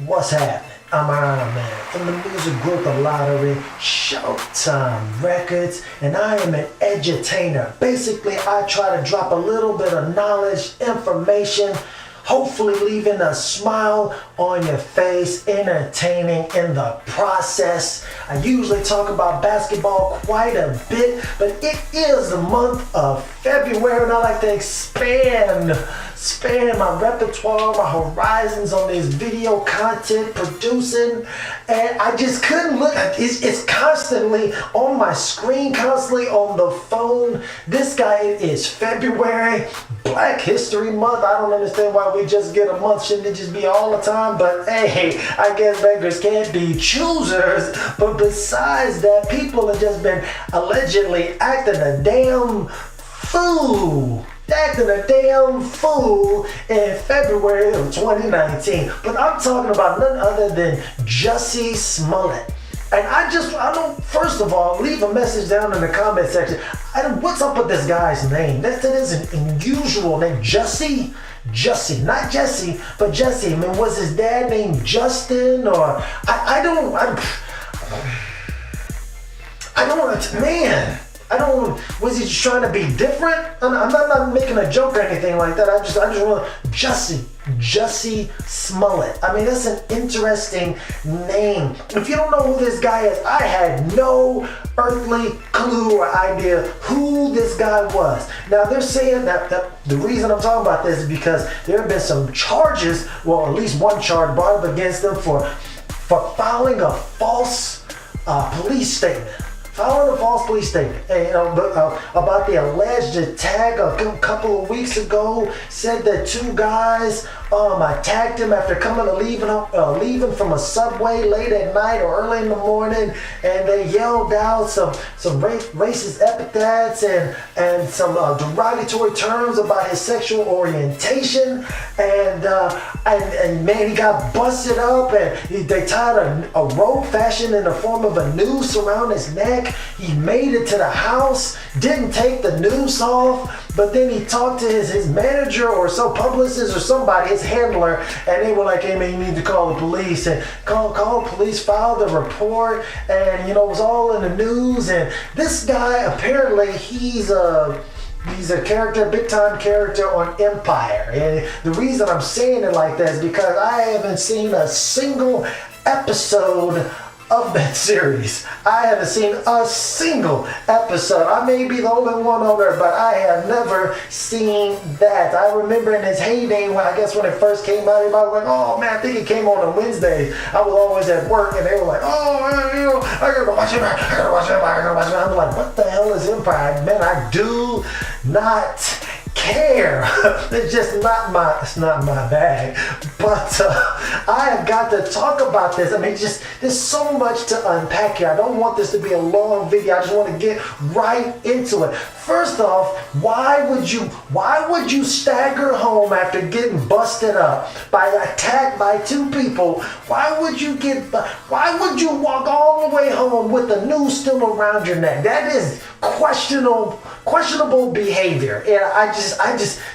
What's happening? I'm Iron Man from the music group theLottory, Showtime Records, and I am an edutainer. Basically, I try to drop a little bit of knowledge, information, hopefully leaving a smile on your face, entertaining in the process. I usually talk about basketball quite a bit, but it is the month of February and I like to expand my repertoire, my horizons on this video content producing, and I just couldn't look at it. It's constantly on my screen, constantly on the phone. This guy is February, Black History Month. I don't understand why we just get a month. Shouldn't it just be all the time? But hey, I guess beggars can't be choosers. But besides that, people have just been allegedly acting a damn fool in February of 2019. But I'm talking about none other than Jussie Smollett. And first of all, leave a message down in the comment section. What's up with this guy's name? That is an unusual name. Jussie, not Jesse, but Jussie. I mean, was his dad named Justin or was he just trying to be different? I'm not making a joke or anything like that. I just want Jussie Smollett. I mean, that's an interesting name. If you don't know who this guy is, I had no earthly clue or idea who this guy was. Now, they're saying that the reason I'm talking about this is because there have been some charges, well, at least one charge brought up against them for filing a false police statement. Following a false police statement about the alleged attack a couple of weeks ago, said that two guys attacked him after leaving from a subway late at night or early in the morning, and they yelled out some racist epithets and some derogatory terms about his sexual orientation, and man, he got busted up, and they tied a rope fashioned in the form of a noose around his neck. He made it to the house, didn't take the noose off, but then he talked to his manager or some publicist or somebody, his handler, and they were like, hey man, you need to call the police. And call the police, filed a report, and it was all in the news. And this guy, apparently he's a character, big time character on Empire. And the reason I'm saying it like that is because I haven't seen a single episode of that series. I haven't seen a single episode. I may be the only one on there, but I have never seen that. I remember in its heyday, when it first came out, everybody was like, oh man, I think it came on Wednesdays. I was always at work and they were like, oh man, I gotta watch it. I'm like, what the hell is Empire? Man, I do not care. It's not my bag. But I have got to talk about this. I mean, there's so much to unpack here. I don't want this to be a long video. I just want to get right into it. First off, why would you stagger home after getting busted up attacked by two people? Why would you walk all the way home with the noose still around your neck? That is questionable behavior. And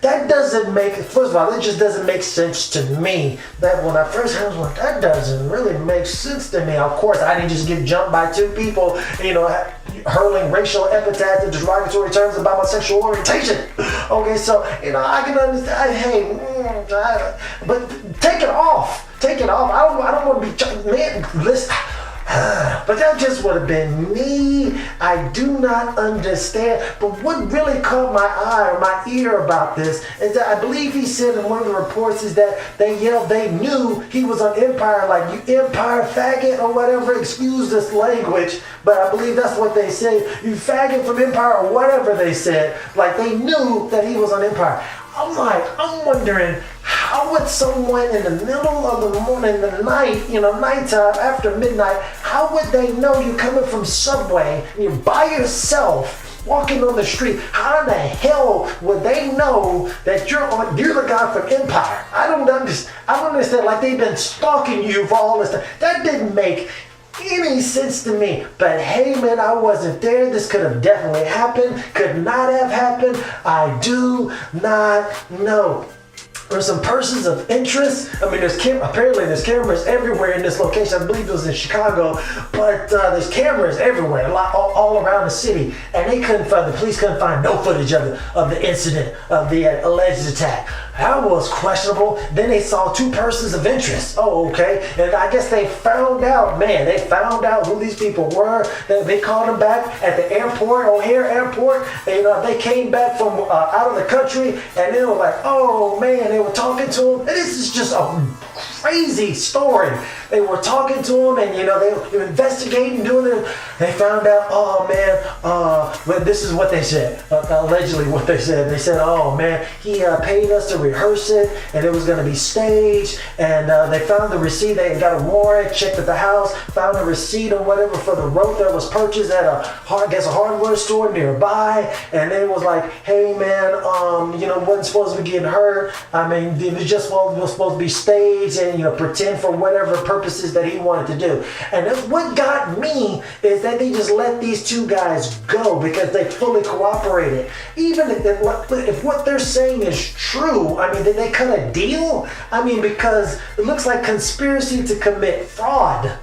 that doesn't make, first of all, it just doesn't make sense to me. That when I first heard it, I was like, that doesn't really make sense to me. Of course, I didn't just get jumped by two people, hurling racial epithets and derogatory terms about my sexual orientation. Okay, so, I can understand, but take it off. I don't want to be, man, listen. But that just would have been me. I do not understand. But what really caught my eye or my ear about this is that I believe he said in one of the reports is that they knew he was on Empire, like, you Empire faggot or whatever. Excuse this language, but I believe that's what they said. You faggot from Empire or whatever they said. Like, they knew that he was on Empire. I'm wondering, how would someone in the middle of the morning, the night, nighttime, after midnight, how would they know you're coming from Subway and you're by yourself walking on the street? How in the hell would they know that you're the guy from Empire? I don't understand. Like, they've been stalking you for all this time. That didn't make any sense to me. But hey man, I wasn't there. This could have definitely happened, could not have happened. I do not know. or some persons of interest. I mean, apparently there's cameras everywhere in this location. I believe it was in Chicago, but there's cameras everywhere, all around the city, and the police couldn't find no footage of the incident, of the alleged attack. That was questionable. Then they saw two persons of interest. Oh, okay. And I guess they found out who these people were. They called them back at the airport, O'Hare Airport. They came back from out of the country, and they were like, oh man, they were talking to them. And this is just a crazy story. They were talking to him, and they were investigating, doing it. They found out, oh man, well, this is what they said. Allegedly, what they said. They said, oh man, he paid us to rehearse it, and it was going to be staged. And they found the receipt. They got a warrant, checked at the house, found a receipt or whatever for the rope that was purchased at a hardware store nearby. And they was like, hey man, wasn't supposed to be getting hurt. I mean, it was just was supposed to be staged and pretend for whatever purposes that he wanted to do. And what got me is that they just let these two guys go because they fully cooperated. Even if what they're saying is true, I mean, did they cut a deal? I mean, because it looks like conspiracy to commit fraud.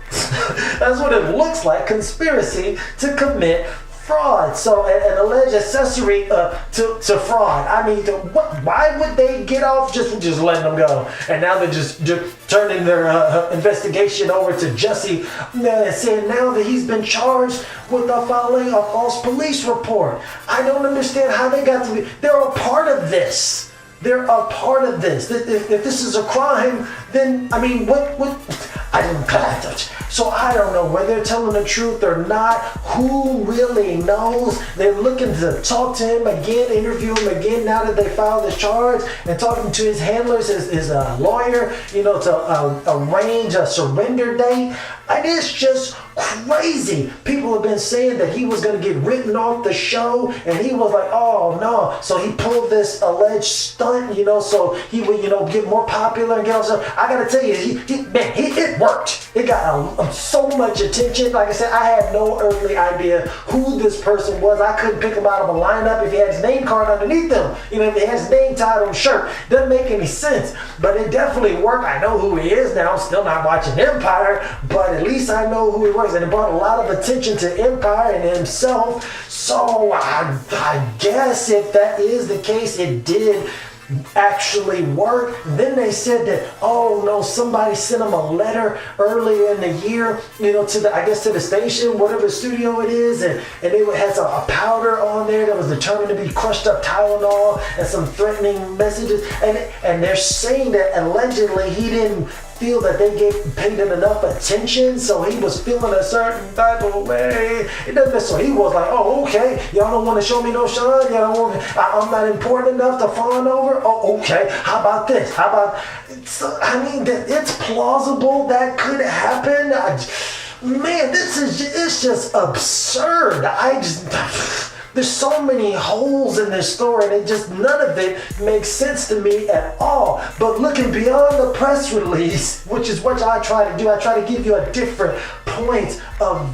That's what it looks like, conspiracy to commit fraud. So an alleged accessory to fraud. I mean, why would they get off just letting them go? And now they're just turning their investigation over to Jussie and saying now that he's been charged with filing a false police report. I don't understand how they got to be. They're a part of this. They're a part of this. If this is a crime, then I mean, what? I didn't touch. So I don't know whether they're telling the truth or not. Who really knows? They're looking to talk to him again, interview him again now that they filed this charge, and talking to his handlers, his lawyer, to arrange a surrender date. And it's just crazy. People have been saying that he was going to get written off the show, and he was like, oh no. So he pulled this alleged stunt, so he would, get more popular and get on. I got to tell you, it worked. It got so much attention. Like I said, I had no earthly idea who this person was. I couldn't pick him out of a lineup if he had his name card underneath him. If he had his name tied on the shirt. Doesn't make any sense. But it definitely worked. I know who he is now. I'm still not watching Empire, but at least I know who he was. And it brought a lot of attention to Empire and himself. So I guess if that is the case, it did actually work. Then they said that, oh no, somebody sent him a letter earlier in the year, to the station, whatever studio it is, and they had a powder on there that was determined to be crushed up Tylenol and some threatening messages, and they're saying that allegedly he didn't feel that they paid him enough attention, so he was feeling a certain type of way. So he was like, oh, okay, y'all don't want to show me no shine? Y'all don't want me, I'm not important enough to fawn over? Oh, okay, how about this? It's plausible that could happen. It's just absurd. There's so many holes in this story, and none of it makes sense to me at all. But looking beyond the press release, which is what I try to do, I try to give you a different point of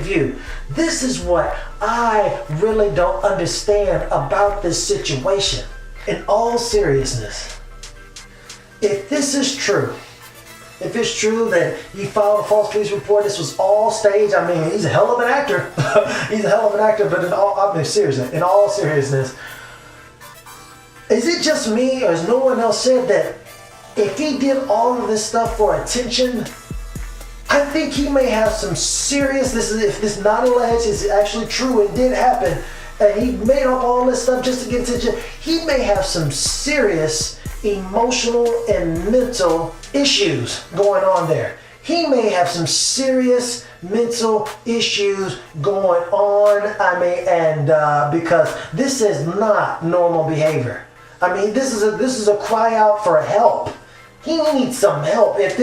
view. This is what I really don't understand about this situation. In all seriousness, if this is true, if it's true that he filed a false police report, this was all staged. I mean, he's a hell of an actor. But in all seriousness, is it just me, or has no one else said that if he did all of this stuff for attention, I think he may have some serious, if this not alleged, is actually true, it did happen, and he made up all this stuff just to get attention, he may have some serious emotional and mental issues going on there. He may have some serious mental issues going on. Because this is not normal behavior. This is a cry out for help. He needs some help. If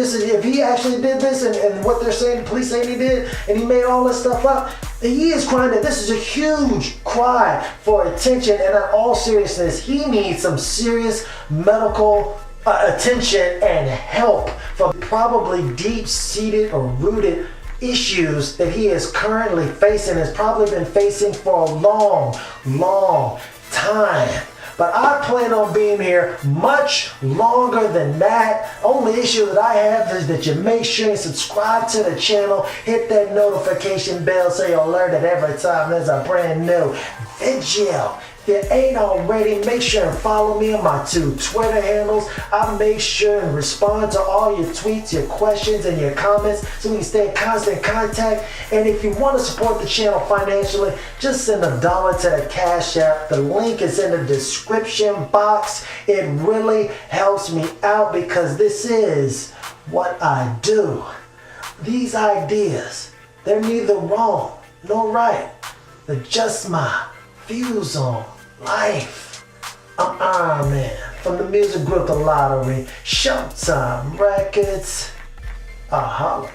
he actually did this and what they're saying, the police saying he did, and he made all this stuff up, he is crying that this is a huge cry for attention, and in all seriousness, he needs some serious medical attention and help for probably deep-seated or rooted issues that he is currently facing, has probably been facing for a long, long time. but I plan on being here much longer than that. Only issue that I have is that you make sure you subscribe to the channel, hit that notification bell so you're alerted every time there's a brand new video. If you ain't already, make sure and follow me on my 2 Twitter handles. I make sure and respond to all your tweets, your questions, and your comments so we can stay in constant contact. And if you want to support the channel financially, just send $1 to the Cash App. The link is in the description box. It really helps me out because this is what I do. These ideas, they're neither wrong nor right. They're just my views on life. I'm Iron Man from the music group The Lottery, Showtime Records. Holla.